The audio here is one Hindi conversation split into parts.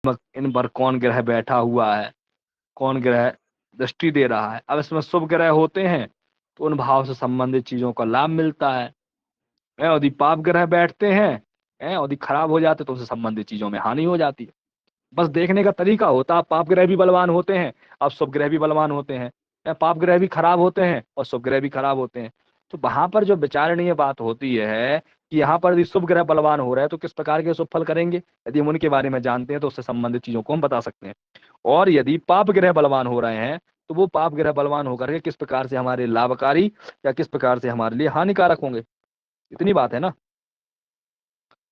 इन पर कौन ग्रह बैठा हुआ है, कौन ग्रह दृष्टि दे रहा है। अब इसमें शुभ ग्रह होते हैं तो उन भाव से संबंधित चीजों का लाभ मिलता है, यदि पाप ग्रह बैठते हैं यदि खराब हो जाते तो उससे संबंधित चीजों में हानि हो जाती है। बस देखने का तरीका होता है, पाप ग्रह भी बलवान होते हैं, अब शुभ ग्रह भी बलवान होते हैं, पाप ग्रह भी खराब होते हैं और शुभ ग्रह भी खराब होते हैं। तो वहां पर जो विचारणीय बात होती है कि यहाँ पर यदि शुभ ग्रह बलवान हो रहे हैं तो किस प्रकार के शुभ फल करेंगे, यदि हम उनके बारे में जानते हैं तो उससे संबंधित चीजों को हम बता सकते हैं। और यदि पाप ग्रह बलवान हो रहे हैं तो वो पाप ग्रह बलवान होकर के किस प्रकार से हमारे लाभकारी या किस प्रकार से हमारे लिए हानिकारक होंगे, इतनी बात है ना।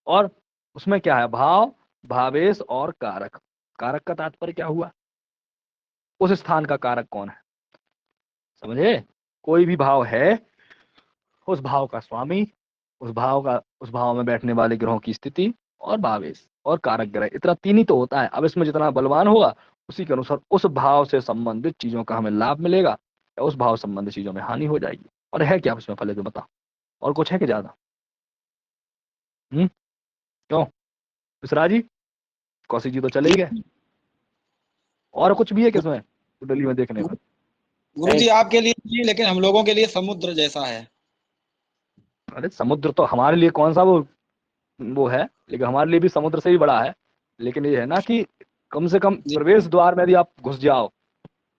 और उसमें क्या है, भाव, भावेश और कारक। कारक का तात्पर्य क्या हुआ, उस स्थान का कारक कौन है, समझे। कोई भी भाव है, उस भाव का स्वामी, उस भाव में बैठने वाले ग्रहों की स्थिति और भावेश और कारक ग्रह, इतना तीन ही तो होता है। अब इसमें जितना बलवान होगा उसी के अनुसार उस भाव से संबंधित चीजों का हमें लाभ मिलेगा या उस भाव संबंधित चीजों में हानि हो जाएगी। और है क्या उसमें फल, तो बता, और कुछ है कि ज्यादा। क्यों मिश्रा जी, कौशिक जी तो चले ही गए, और कुछ भी है किसमें दिल्ली में देखने में। गुरुजी आपके लिए नहीं, लेकिन हम लोगों के लिए समुद्र जैसा है। अरे समुद्र तो हमारे लिए कौन सा वो है, लेकिन हमारे लिए भी समुद्र से ही बड़ा है। लेकिन ये है ना कि कम से कम प्रवेश द्वार में यदि आप घुस जाओ,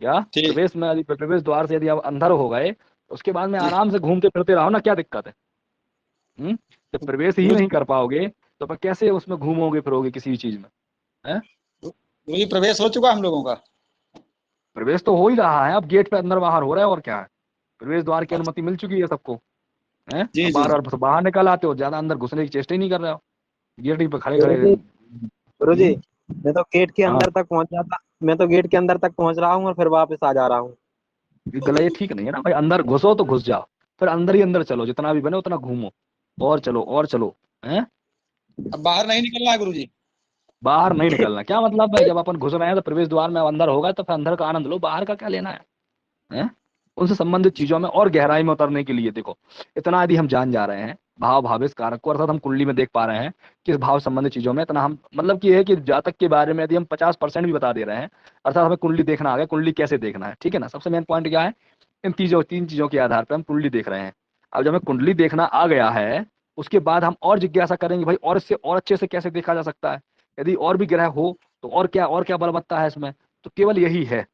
या प्रवेश में यदि प्रवेश द्वार से यदि आप अंदर हो गए तो उसके बाद में आराम से घूमते फिरते रहो ना, क्या दिक्कत है। जब प्रवेश ही नहीं कर पाओगे तो आप कैसे उसमें घूमोगे फिरोगे किसी भी चीज में, है। गुरुजी प्रवेश हो चुका हम लोगों का। प्रवेश तो हो ही रहा है, अब गेट पे अंदर बाहर हो रहा है, और क्या है। प्रवेश द्वार की अनुमति मिल चुकी है सबको, है। अब बाहर निकल आते हो, ज्यादा अंदर घुसने की चेष्टा ही नहीं कर रहे हो, गेट ही पे खड़े खड़े। गुरुजी मैं तो गेट के अंदर तक पहुंच जाता, मैं तो गेट के अंदर तक पहुंच रहा हूँ और फिर वापस आ जा रहा हूँ। ये ठीक नहीं है ना भाई, अंदर घुसो तो घुस जाओ, फिर अंदर ही अंदर चलो, जितना भी बने उतना घूमो, और चलो और चलो, हैं। अब बाहर नहीं निकलना है गुरुजी। बाहर नहीं निकलना क्या मतलब है, जब अपन घुस रहे हैं तो प्रवेश द्वार में अंदर होगा तो फिर अंदर का आनंद लो, बाहर का क्या लेना है, हैं? उनसे संबंधित चीजों में और गहराई में उतरने के लिए देखो, इतना यदि हम जान जा रहे हैं भाव भावेश कारक को, अर्थात हम कुंडली में देख पा रहे हैं कि इस भाव संबंधित चीजों में इतना हम मतलब कि है कि जातक के बारे में यदि हम 50% भी बता दे रहे हैं, अर्थात हमें कुंडली देखना आ गया, कुंडली कैसे देखना है, ठीक है ना। सबसे मेन पॉइंट क्या है, इन तीन चीजों के आधार पर हम कुंडली देख रहे हैं। अब जब हमें कुंडली देखना आ गया है उसके बाद हम और जिज्ञासा करेंगे भाई और इससे और अच्छे से कैसे देखा जा सकता है, यदि और भी ग्रह हो तो और क्या बलवत्ता है इसमें, तो केवल यही है।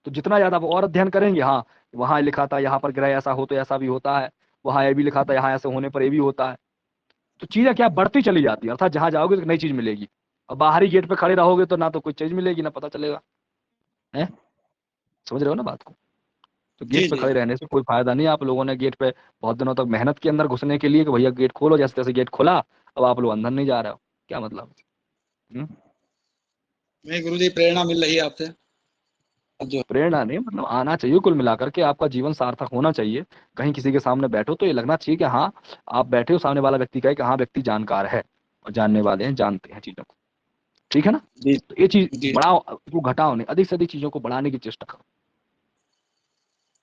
तो जितना ज्यादा वो और अध्ययन करेंगे, हाँ वहां लिखा था यहाँ पर ग्रह ऐसा हो तो ऐसा भी होता है, वहां ये भी लिखा था यहाँ ऐसे होने पर ये भी होता है, तो चीजें क्या बढ़ती चली जाती है, अर्थात जहां जाओगे तो नई चीज मिलेगी। और बाहरी गेट पे खड़े रहोगे तो ना तो कोई चीज मिलेगी ना पता चलेगा, है। समझ रहे हो ना बात को। तो गेट पे खड़े रहने से कोई फायदा नहीं। आप लोगों ने गेट पे बहुत दिनों तक मेहनत की अंदर घुसने के लिए कि भैया गेट खोलो, जैसे तैसे गेट खोला, अब आप लोग अंदर नहीं जा रहे हो, क्या मतलब। नहीं गुरुजी प्रेरणा मिल रही है आपसे। प्रेरणा नहीं, मतलब आना चाहिए, कुल मिलाकर के आपका जीवन सार्थक होना चाहिए। कहीं किसी के सामने बैठो तो ये लगना चाहिए कि हाँ आप बैठे हो, सामने वाला व्यक्ति कहे कि हाँ व्यक्ति जानकार है और जानने वाले हैं, जानते हैं चीजों को, ठीक है ना। तो ये चीज बढ़ाओ, वो घटाओ नहीं, अधिक से अधिक चीजों को बढ़ाने की चेष्टा करो,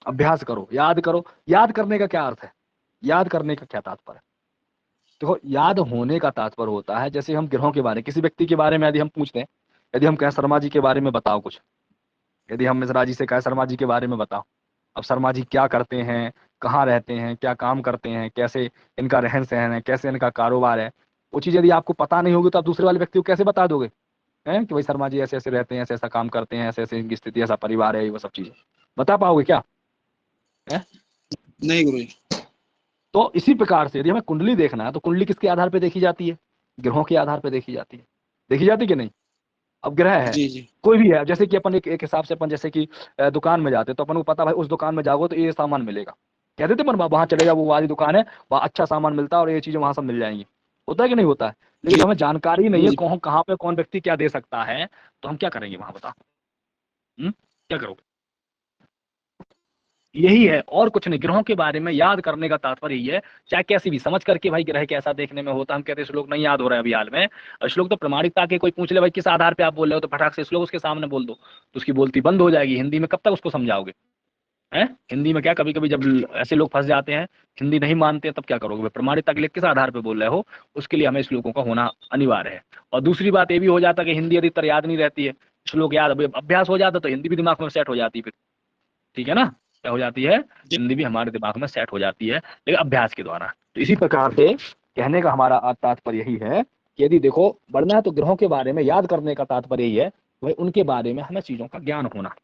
अभ्यास करो, याद करो। याद करने का क्या अर्थ है, याद करने का क्या तात्पर्य है। देखो याद होने का तात्पर्य होता है, जैसे हम ग्रहों के बारे, किसी व्यक्ति के बारे में यदि हम पूछते हैं, यदि हम कहें शर्मा जी के बारे में बताओ कुछ, यदि हम मिश्रा जी से कहें शर्मा जी के बारे में बताओ, अब शर्मा जी क्या करते हैं, कहाँ रहते हैं, क्या काम करते हैं, कैसे इनका रहन सहन है, कैसे इनका कारोबार है, वो चीज यदि आपको पता नहीं होगी तो आप दूसरे वाले व्यक्ति को कैसे बता दोगे, हैं कि भाई शर्मा जी ऐसे ऐसे रहते हैं, ऐसे ऐसा काम करते हैं, ऐसे ऐसे इनकी स्थिति, ऐसा परिवार है, वो सब चीजें बता पाओगे क्या, है। नहीं गुरुजी। तो इसी प्रकार से यदि हमें कुंडली देखना है तो कुंडली किसके आधार पर देखी जाती है, ग्रहों के आधार पर देखी जाती है, देखी जाती कि नहीं। अब ग्रह है, कोई भी है, जैसे कि अपन एक हिसाब से अपन जैसे कि दुकान में जाते तो अपन को पता भाई उस दुकान में जाओगे तो ये सामान मिलेगा, कहते थे अपन वहां चले जाओ वो वाली दुकान है, वहां अच्छा सामान मिलता है और ये चीजें वहां सब मिल जाएंगी, होता है कि नहीं होता है। लेकिन हमें जानकारी नहीं है कहाँ पे कौन व्यक्ति क्या दे सकता है, तो हम क्या करेंगे वहां, बता क्या करोगे। यही है और कुछ नहीं, ग्रहों के बारे में याद करने का तात्पर्य यही है, चाहे कैसी भी समझ करके भाई ग्रह कैसा देखने में होता, हम कहते हैं श्लोक नहीं याद हो रहा है अभी हाल में, श्लोक तो प्रमाणिकता के, कोई पूछ ले भाई किस आधार पे आप बोल रहे हो तो फटाक से श्लोक उसके सामने बोल दो, तो उसकी बोलती बंद हो जाएगी, हिंदी में कब तक उसको समझाओगे, है। हिंदी में क्या, कभी कभी जब ऐसे लोग फंस जाते हैं, हिंदी नहीं मानते हैं, तब क्या करोगे? प्रमाणित अगले किस आधार पे बोल रहे हो? उसके लिए हमें श्लोकों का होना अनिवार्य है। और दूसरी बात ये भी हो जाता है कि हिंदी अधिकतर याद नहीं रहती है, श्लोक याद अभ्यास हो जाता तो हिंदी भी दिमाग में सेट हो जाती फिर, ठीक है ना? क्या हो जाती है? जी हिंदी भी हमारे दिमाग में सेट हो जाती है, लेकिन अभ्यास के द्वारा। तो इसी प्रकार से कहने का हमारा तात्पर्य यही है कि यदि देखो बढ़ना है तो ग्रहों के बारे में याद करने का तात्पर्य यही है, भाई उनके बारे में हमें चीजों का ज्ञान होना,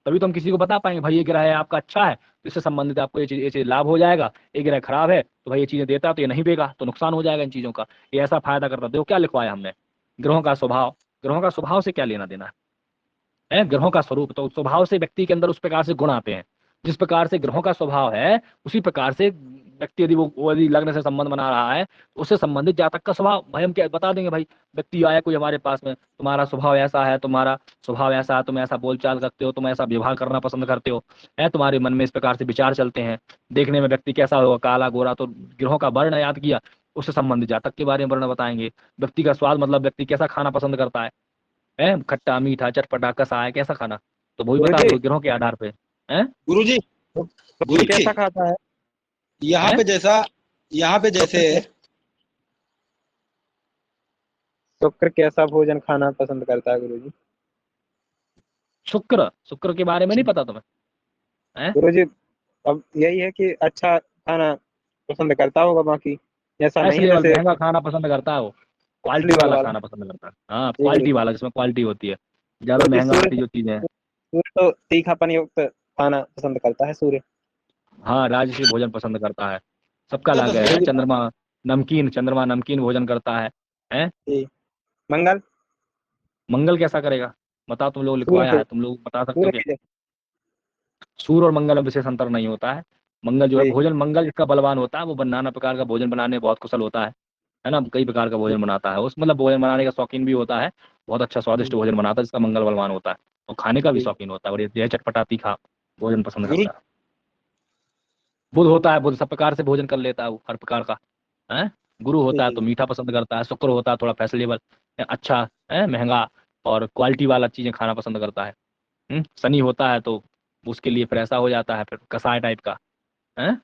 तभी तो हम किसी को बता पाएंगे भाई ये ग्रह है आपका अच्छा है तो इससे संबंधित आपको ये चीज लाभ हो जाएगा, ये ग्रह खराब है तो भाई ये चीजें देता है तो ये नहीं देगा तो नुकसान हो जाएगा इन चीजों का, ये ऐसा फायदा करता है। देखो क्या लिखवाया हमने, ग्रहों का स्वभाव, ग्रहों का स्वभाव से क्या लेना देना है? ग्रहों का स्वरूप, तो स्वभाव से व्यक्ति के अंदर उस प्रकार से गुण आते हैं, जिस प्रकार से ग्रहों का स्वभाव है उसी प्रकार से व्यक्ति यदि वो यदि लग्न से संबंध बना रहा है तो उससे संबंधित जातक का स्वभाव भाई हम क्या बता देंगे, भाई व्यक्ति आया कोई हमारे पास में, तुम्हारा स्वभाव ऐसा है, तुम्हारा स्वभाव ऐसा है, तुम ऐसा बोलचाल रखते हो, तुम ऐसा व्यवहार करना पसंद करते हो, है तुम्हारे मन में इस प्रकार से विचार चलते हैं, देखने में व्यक्ति कैसा होगा, काला गोरा, तो ग्रहों का वर्ण याद किया, उससे संबंधित जातक के बारे में वर्ण बताएंगे। व्यक्ति का स्वाद मतलब व्यक्ति कैसा खाना पसंद करता है, खट्टा मीठा चटपटा कसा है कैसा खाना, तो वही बता गुरुजी दो ग्रहों के आधार पे। है गुरुजी। तो गुरुजी कैसा खाता है? यहाँ पे जैसा, यहाँ पे जैसे शुक्र कैसा भोजन खाना पसंद करता है गुरुजी? शुक्र, शुक्र के बारे में नहीं पता तुम्हें? है गुरुजी अब यही है कि अच्छा खाना पसंद करता होगा, बाकी ऐसा नहीं ऐसे है लेवल जैसे महंगा खाना पसंद करता है वो, क्वालिटी लेवल वाला वाला। खाना पसंद करता है, हाँ जी क्वालिटी गुरुजी। वाला जिसमें क्वालिटी होती है, ज्यादा गुरुजी महंगा वाली जो चीजें हैं। सूर्य तो तीखापन युक्त खाना पसंद करता है सूर्य। हाँ राजसी भोजन पसंद करता है, सबका ये तो अलग है। सही। चंद्रमा नमकीन भोजन करता है? जी। मंगल मंगल कैसा करेगा बताओ, तुम लोग सूर्य लिखवाया के है, तुम लोग बता सकते हो सूर्य क्या? के सूर्य और मंगल में विशेष अंतर नहीं होता है। मंगल जो है जी भोजन, मंगल जिसका बलवान होता है वो नाना प्रकार का भोजन बनाने में बहुत कुशल होता है ना, कई प्रकार का भोजन बनाता है, उस मतलब भोजन बनाने का शौकीन भी होता है, बहुत अच्छा स्वादिष्ट भोजन बनाता है जिसका मंगल बलवान होता है, और खाने का भी जी शौकीन होता है, और ये चटपटा तीखा भोजन पसंद गुरु करता है। बुध होता है, बुध सब प्रकार से भोजन कर लेता है वो, हर प्रकार का है। गुरु जी होता है जी तो मीठा पसंद करता है, शुक्र होता है थोड़ा फैशनेबल, अच्छा है, महंगा और क्वालिटी वाला चीजें खाना पसंद करता है। शनि होता है तो उसके लिए फिर ऐसा हो जाता है, फिर कसाय टाइप का है,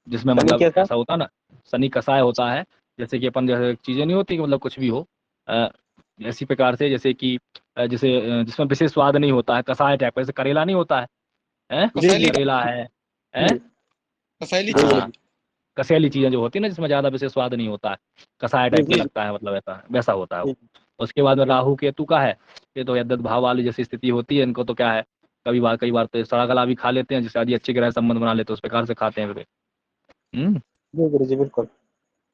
जिसमें शनि मतलब कैसा? ऐसा होता है ना, शनि कसाय होता है, जैसे कि अपन जैसे चीजें नहीं होती कि मतलब कुछ भी हो, अ, ऐसी प्रकार से जैसे कि जिसमें विशेष स्वाद नहीं होता है, कसाय टाइप का, जैसे करेला नहीं होता है? जी कसैली जी करेला है? जी कसैली जी चीज। हाँ गुरुजी। कसेली चीजें जो होती है ना जिसमें ज्यादा विशेष स्वाद नहीं होता है, कसाय जी टाइप का जी लगता है, मतलब ऐसा वैसा होता है जी वो। उसके बाद में जी राहु केतु का है, ये तो यद्दत भाव वाली जैसी स्थिति होती है इनको, तो क्या है, कई बार तो सड़ा गला भी खा लेते हैं, जिससे आदि अच्छे ग्रह संबंध बना लेते हैं उस प्रकार से खाते हैं वे। हम्म जी गुरुजी बिल्कुल।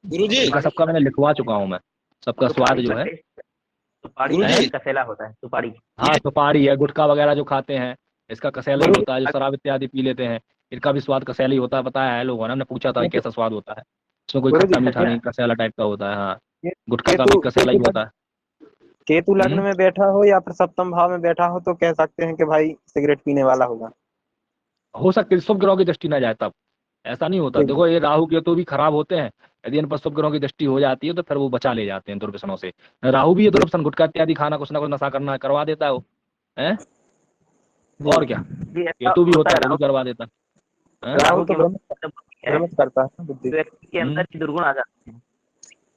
गुरुजी। इनका सबका मैंने लिखवा चुका हूँ मैं, सबका स्वाद सुपारी जो का है। टेस्ट, सुपारी का गुरुजी। हैं? टेस्ट कसेला होता है, सुपारी। हाँ सुपारी है, गुटखा वगैरह जो खाते हैं, इसका कसेला ही गुरुजी होता है, जो शराब इत्यादि पी लेते हैं इनका भी स्वाद कसेला ही होता है, बताया है लोगों ने, हमने पूछा था कि कैसा स्वाद होता है, इसमें कोई गुरुजी खट्टा मीठा कसेला। नहीं, कसेला टाइप का होता है। हाँ गुटखा का भी केतु कसेला ही होता है। केतु लग्न हम्म में बैठा हो या फिर सप्तम भाव में बैठा हो तो कह सकते हैं कि भाई सिगरेट पीने वाला होगा। हो सकता है शुभ ग्रहों की दृष्टि ना जाए तब, ऐसा नहीं होता, जी देखो ये राहु केतु भी खराब होते हैं, यदि इन पर शुभ ग्रहों की दृष्टि हो जाती है तो फिर वो बचा ले जाते हैं दुर्व्यसनों से। राहु भी ये जी दुर्व्यसन गुटखा इत्यादि खाना कुछ ना कुछ नशा करना करवा देता है वो, है? जी। और क्या, जी ऐसा केतु भी होता होता है। है वो भी राहु, करवा देता है। राहु राहु तो के वक्त मतलब है, भ्रमित करता है ना बुद्धि। व्यक्ति के अंदर हम्म ही दुर्गुण आ जाते हैं,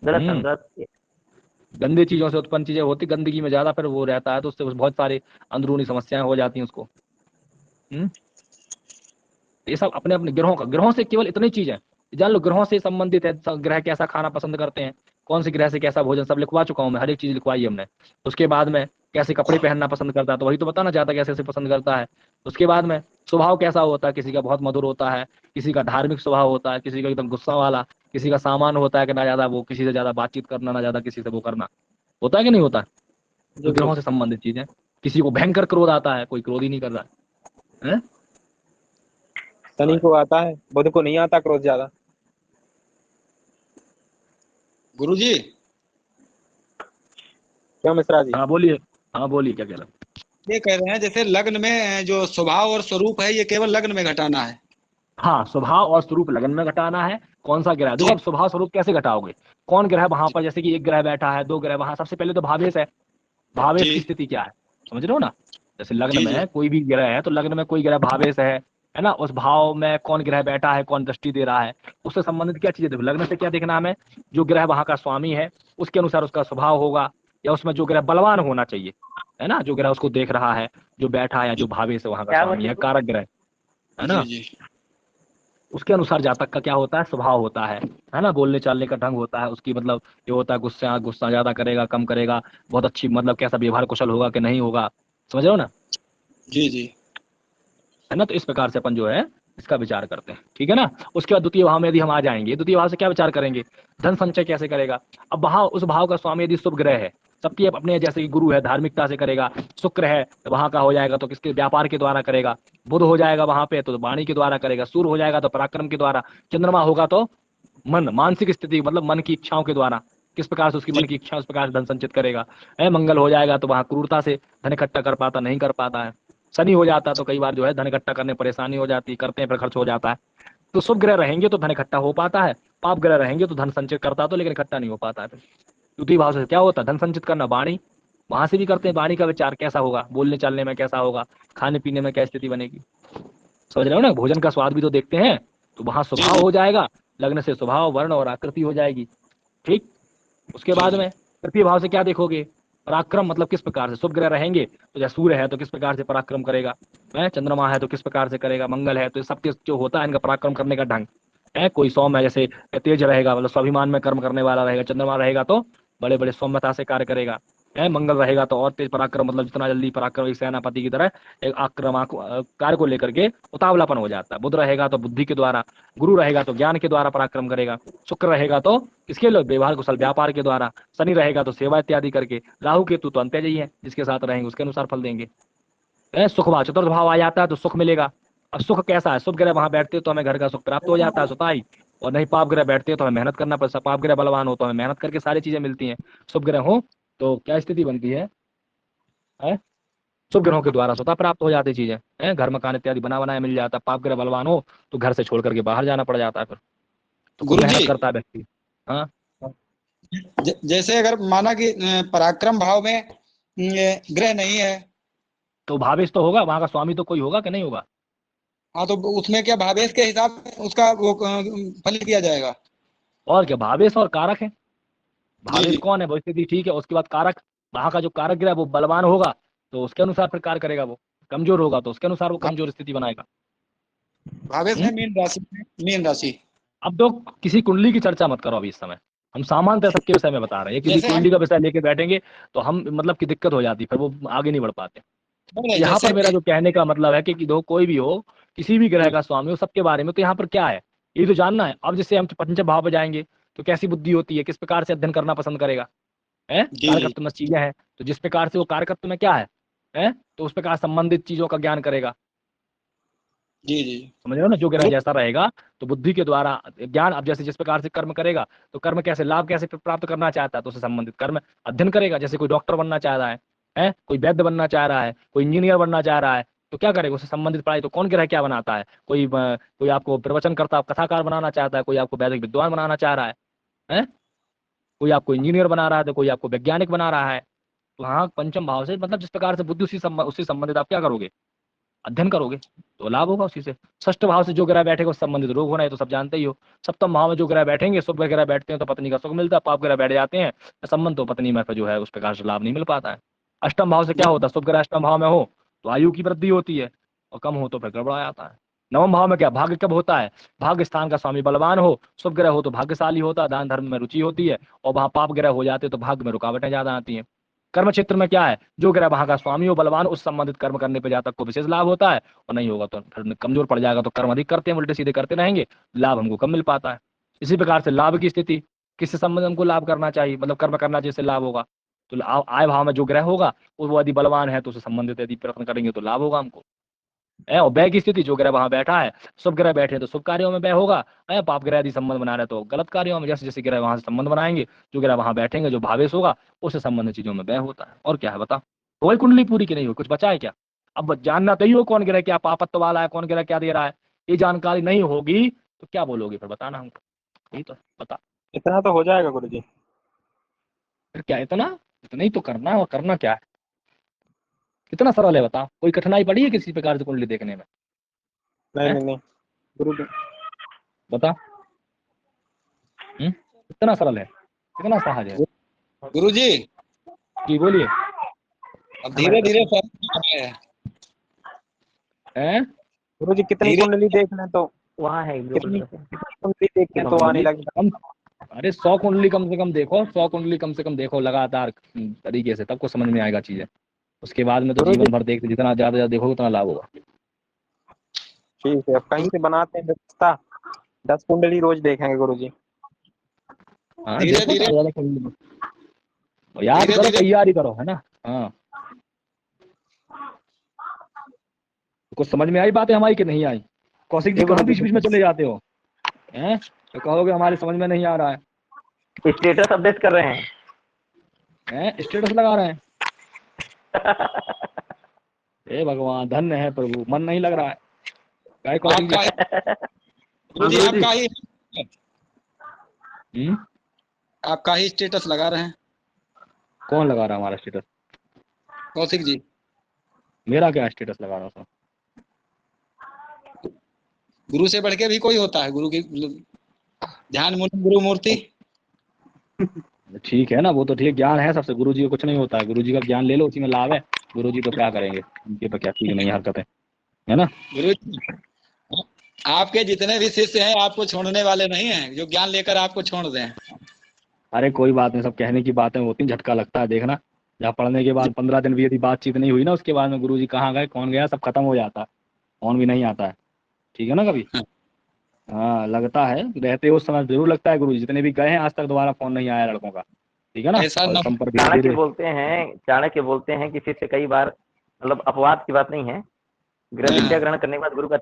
गलत हम्म संगत से। गंदी चीजों से उत्पन्न चीजें होती, गंदगी में ज्यादा फिर वो रहता है तो उससे बहुत सारी अंदरूनी समस्याएं हो जाती हैं उसको। हम्म ये सब अपने अपने ग्रहों से केवल इतनी चीज है, जान लो ग्रहों से संबंधित है, ग्रह कैसा खाना पसंद करते हैं, कौन से ग्रह से कैसा भोजन, सब लिखवा चुका हूँ मैं, हर एक चीज लिखवाई है हमने। उसके बाद में कैसे कपड़े पहनना पसंद करता है, तो वही तो बताना चाहता कैसे कैसे पसंद करता है। उसके बाद में स्वभाव कैसा होता है, किसी का बहुत मधुर होता है, किसी का धार्मिक स्वभाव होता है, किसी का एकदम गुस्सा वाला, किसी का सामान होता है कि ना ज्यादा वो किसी से ज्यादा बातचीत करना, ना ज्यादा किसी से वो करना, होता है कि नहीं होता? जी तो ग्रहों गुरुजी। से संबंधित चीजें, किसी को भयंकर क्रोध आता है, कोई क्रोध ही नहीं कर रहा है? शनि को आता है, बुध को नहीं आता क्रोध ज्यादा। गुरुजी। क्यों मिश्रा जी? हाँ बोलिए, हाँ बोलिए क्या कह रहे हैं? ये कह रहे हैं जैसे लग्न में जो स्वभाव और स्वरूप है ये केवल लग्न में घटाना है। हाँ स्वभाव और स्वरूप लगन में घटाना है, कौन सा ग्रह, देखो जी अब स्वभाव स्वरूप कैसे घटाओगे, कौन ग्रह वहां पर, जैसे कि एक ग्रह बैठा है, दो ग्रह वहां, सबसे पहले तो भावेश है, भावेश की जी स्थिति क्या है, समझ रहे हो ना? जैसे लग्न जी में जी कोई भी ग्रह है तो लग्न में कोई ग्रह भावेश है ना, उस भाव में कौन ग्रह बैठा है, कौन दृष्टि दे रहा है, उससे संबंधित क्या चीजें देखो। लग्न से क्या देखना हमें, जो ग्रह वहां का स्वामी है उसके अनुसार उसका स्वभाव होगा, या उसमें जो ग्रह बलवान होना चाहिए, है ना, जो ग्रह उसको देख रहा है, जो बैठा है, या जो भावेश है वहां का क्या स्वामी बच्चे है, को? कारक ग्रह, है जी ना, जी उसके अनुसार जातक का क्या होता है, स्वभाव होता है ना, बोलने चालने का ढंग होता है उसकी, मतलब ये होता है गुस्सा गुस्सा ज्यादा करेगा कम करेगा, बहुत अच्छी मतलब कैसा व्यवहार कुशल होगा कि नहीं होगा, समझ रहे हो ना, जी जी है ना। तो इस प्रकार से अपन जो है इसका विचार करते हैं, ठीक है ना। उसके बाद द्वितीय भाव में यदि हम आ जाएंगे, द्वितीय भाव से क्या विचार करेंगे, धन संचय कैसे करेगा। अब भाव, उस भाव का स्वामी यदि शुभ ग्रह है, सबकी अपने जैसे कि गुरु है धार्मिकता से करेगा, शुक्र है तो वहां का हो जाएगा तो किसके व्यापार के द्वारा करेगा, बुध हो जाएगा वहां पे तो वाणी के द्वारा करेगा, सूर्य हो जाएगा तो पराक्रम के द्वारा, चंद्रमा होगा तो मन मानसिक स्थिति मतलब मन की इच्छाओं के द्वारा, किस प्रकार से उसकी जी मन की इच्छा उस प्रकार से धन संचित करेगा। मंगल हो जाएगा तो वहां क्रूरता से धन इकट्ठा कर पाता नहीं कर पाता है। शनि हो जाता है तो कई बार जो है धन इकट्ठा करने में परेशानी हो जाती है, करते हैं पर खर्च हो जाता है। तो शुभ ग्रह रहेंगे तो धन इकट्ठा हो पाता है, पाप ग्रह रहेंगे तो धन संचित करता तो लेकिन इकट्ठा नहीं हो पाता है। द्वितीय भाव से क्या होता है, धन संचित करना, वाणी, वहां से भी करते हैं, वाणी का विचार कैसा होगा, बोलने चालने में कैसा होगा, खाने पीने में क्या स्थिति बनेगी, समझ रहे हो ना, भोजन का स्वाद भी तो देखते हैं। तो वहां जी स्वभाव जी हो जाएगा, लग्न से स्वभाव वर्ण और आकृति हो जाएगी, ठीक। उसके जी बाद जी में तृतीय भाव से क्या देखोगे, पराक्रम मतलब किस प्रकार से शुभ ग्रह रहेंगे तो जैसे सूर्य है तो किस प्रकार से पराक्रम करेगा, है चंद्रमा है तो किस प्रकार से करेगा, मंगल है तो सबके जो होता है इनका पराक्रम करने का ढंग है। कोई सौम्य है जैसे तेज रहेगा मतलब स्वाभिमान में कर्म करने वाला रहेगा, चंद्रमा रहेगा तो बड़े बड़े सौम्यता से कार्य करेगा, है मंगल रहेगा तो और तेज पराक्रम मतलब जितना जल्दी पराक्रम एक सेनापति की तरह एक आक्रामक कार्य को लेकर के उतावलापन हो जाता है। बुध रहेगा तो बुद्धि के द्वारा, गुरु रहेगा तो ज्ञान के द्वारा पराक्रम करेगा, शुक्र रहेगा तो किसके लिए, व्यवहार कुशल व्यापार के द्वारा, शनि रहेगा तो सेवा इत्यादि करके, राहु केतु तो अंत्यजयी है, जिसके साथ रहेंगे उसके अनुसार फल देंगे। सुख भाव, चतुर्थ भाव आ जाता है तो सुख मिलेगा। अब सुख कैसा है, शुभ ग्रह वहां बैठते हैं तो हमें घर का सुख प्राप्त हो जाता है सुताई, और नहीं पाप ग्रह बैठते हैं तो हमें मेहनत करना पड़ता है, पाप ग्रह बलवान हो तो हमें मेहनत करके सारी चीजें मिलती हैं। शुभ ग्रह हो तो क्या स्थिति बनती है? शुभ ग्रहों के द्वारा स्वतः प्राप्त हो जाती चीजें, है घर मकान इत्यादि बना बनाया मिल जाता है। पाप ग्रह बलवान हो तो घर से छोड़ करके बाहर जाना पड़ जाता है, फिर तो खूब गुरु जी मेहनत करता है व्यक्ति। हाँ जैसे अगर माना कि पराक्रम भाव में ग्रह नहीं है, तो भावेश तो होगा, वहां का स्वामी तो कोई होगा कि नहीं होगा। हाँ तो उसमें क्या भावेश के हिसाब से उसका वो फल किया जाएगा। और क्या, भावेश और कारक है। जी भावेश जी कौन है, वो स्थिति ठीक है, उसके बाद कारक, वहां का जो कारक ग्रह है वो बलवान होगा तो उसके अनुसार फिर कार्य करेगा, वो कमजोर होगा तो उसके अनुसार वो भा- कमजोर स्थिति बनाएगा। भावेश है हम्म? मीन राशि में, मीन राशि। अब तो किसी कुंडली की चर्चा मत करो अभी, इस समय हम सामान्यतः सबके विषय में बता रहे हैं, किसी जैसे हम कुंडली का विषय लेके बैठेंगे तो हम मतलब की दिक्कत हो जाती है, फिर वो आगे नहीं बढ़ पाते। नहीं नहीं, यहाँ जैसे पर मेरा जो कहने का मतलब है कि दो कोई भी हो, किसी भी ग्रह का स्वामी हो, सबके बारे में तो यहाँ पर क्या है ये तो जानना है। अब जैसे हम पंचम भाव पे जाएंगे तो कैसी बुद्धि होती है, किस प्रकार से अध्ययन करना पसंद करेगा, है जी जी कार्यकर्त में चीजें हैं, तो जिस प्रकार से वो कार्यकर्त में क्या है तो उस प्रकार संबंधित चीजों का ज्ञान करेगा। जी जी समझ रहे हो ना, जो ग्रह गुरु जैसा रहेगा तो बुद्धि के द्वारा ज्ञान, अब जैसे जिस प्रकार से कर्म करेगा तो कर्म कैसे लाभ कैसे प्राप्त करना चाहता है तो उससे संबंधित कर्म अध्ययन करेगा। जैसे कोई डॉक्टर बनना चाह रहा है कोई वैद्य बनना चाह रहा है, कोई इंजीनियर बनना चाह रहा है, तो क्या करेगा, उससे संबंधित पढ़ाई। तो कौन ग्रह क्या बनाता है, कोई आपको प्रवचन करता कथाकार बनाना चाहता है, कोई आपको वैदिक विद्वान बनाना चाह रहा है कोई आपको इंजीनियर बना रहा है तो कोई आपको वैज्ञानिक बना रहा है। तो हाँ पंचम भाव से मतलब जिस प्रकार से बुद्धि उससे संबंधित आप क्या करोगे, अध्ययन करोगे तो लाभ होगा उसी से। षष्ठ भाव से जो ग्रह बैठेगा उससे संबंधित रोग होना है तो सब जानते ही हो। सप्तम भाव में जो ग्रह बैठेंगे, शुभ ग्रह बैठते हैं तो पत्नी का सुख मिलता है, पाप ग्रह बैठ जाते हैं संबंध तो पत्नी में फिर जो है उस प्रकार से लाभ नहीं मिल पाता है। अष्टम भाव से क्या होता है, शुभ ग्रह अष्टम भाव में हो तो आयु की वृद्धि होती है, और कम हो तो फिर गड़बड़ा जाता है। नवम भाव में क्या, भाग्य कब होता है, भाग्य स्थान का स्वामी बलवान हो, शुभ ग्रह हो तो भाग्यशाली होता है, दान धर्म में रुचि होती है, और वहां पाप ग्रह हो जाते तो भाग्य में रुकावटें ज्यादा आती हैं। कर्म क्षेत्र में क्या है, जो ग्रह वहां का स्वामी हो बलवान, उस संबंधित कर्म करने पर जातक को विशेष लाभ होता है, और नहीं होगा तो फिर कमजोर पड़ जाएगा तो कर्म अधिक करते हैं, उल्टे सीधे करते रहेंगे, लाभ हमको कम मिल पाता है। इसी प्रकार से लाभ की स्थिति, किससे संबंध हमको लाभ करना चाहिए, मतलब कर्म करना जिससे लाभ होगा, तो आय भाव में जो ग्रह होगा वो यदि बलवान है तो उससे संबंधित यदि प्रयत्न करेंगे तो लाभ होगा हमको। और व्यय की स्थिति, जो ग्रह वहां बैठा है, शुभ ग्रह बैठे हैं तो शुभ कार्यों में व्यय होगा, पाप ग्रह यदि संबंध बना रहे तो गलत कार्यों में, जैसे जैसे ग्रह वहां से संबंध बनाएंगे, जो ग्रह वहां बैठेंगे जो भावेश होगा उससे संबंधित चीजों में व्यय होता है। और क्या है बता, वही कुंडली पूरी की नहीं हो, कुछ बचा है क्या। अब जानना तो ही हो कौन ग्रह क्या पापत्व वाला है, कौन ग्रह क्या दे रहा है, ये जानकारी नहीं होगी तो क्या बोलोगे फिर, बताना हमको, यही तो बता। इतना तो हो जाएगा गुरु जी। फिर क्या इतना, इतना ही तो करना है, और करना क्या है, कितना सरल है बता, कोई कठिनाई पड़ी है किसी प्रकार से कुंडली देखने में? नहीं नहीं नहीं गुरु जी। बता। कितना सरल है, कितना सहज है। गुरु जी जी बोलिए। अब धीरे धीरे समझ आ रहा है। हैं? गुरु जी कितनी धीरे- कुंडली देख लें तो, वहाँ है कितनी कुंडली देख लें तो आने लगे? कम, अरे 100 कुंडली कम से कम देखो, 100 कुंडली कम से कम देखो लगातार तरीके से, तब को समझ में आएगा चीजें। उसके बाद में तो गुरु जी- जीवन भर देखते, जितना ज्यादा देखोगे उतना लाभ होगा। ठीक है, अब कहीं से बनाते हैं व्यवस्था, 10 कुंडली रोज देखेंगे गुरु जी। हाँ धीरे- देखो, धीरे- ज्यादा कुंडली और याद धीरे- करो, धीरे- तैयारी करो, है ना। हाँ, कुछ समझ में आई बातें हमारी कि नहीं आई? कौशिक जी देखो, कहाँ बीच बीच में चले जाते हो हैं? तो कहोगे हमारे समझ में नहीं आ रहा है। स्टेटस अपडेट कर रहे हैं। स्टेटस लगा रहे हैं। हे भगवान, धन्य है प्रभु, मन नहीं लग रहा है। क्या है कौशिक जी? आपका गुरु जी हाँ, गुरु जी। आपका ही हम्म? आपका ही स्टेटस लगा रहे हैं कौन लगा रहा है हमारा स्टेटस? कौशिक जी। मेरा क्या स्टेटस लगा रहा था? गुरु से बढ़ के भी कोई होता है, गुरु की ध्यान गुरु मूर्ति। ठीक है ना, वो तो ठीक, ज्ञान है सबसे, गुरु जी को कुछ नहीं होता है। गुरु जी का ज्ञान ले लो, उसी में लाभ है। गुरु जी तो क्या करेंगे, उनके पर क्या ठीक नहीं हरकत है ना। गुरु जी आपके जितने भी शिष्य हैं आपको छोड़ने वाले नहीं हैं, जो ज्ञान लेकर आपको छोड़ दें। अरे कोई बात नहीं, सब कहने की बातें होती, झटका लगता है। देखना, जहाँ पढ़ने के बाद 15 दिन भी यदि बातचीत नहीं हुई ना, उसके बाद में गुरु जी कहाँ गए, कौन गया, सब खत्म हो जाता है। फोन भी नहीं आता है, ठीक है ना कभी। हाँ लगता है, रहते हो उस समय जरूर लगता है। गुरु जी जितने भी गए हैं आज तक दोबारा फोन नहीं आया लड़कों का, ठीक है ना। ऐसा और ना- संपर्क चाणक्य धीरे चाणक्य बोलते हैं कि शिष्य कई बार, मतलब अपवाद की बात नहीं है, गृह हाँ। विद्या ग्रहण करने के बाद गुरु का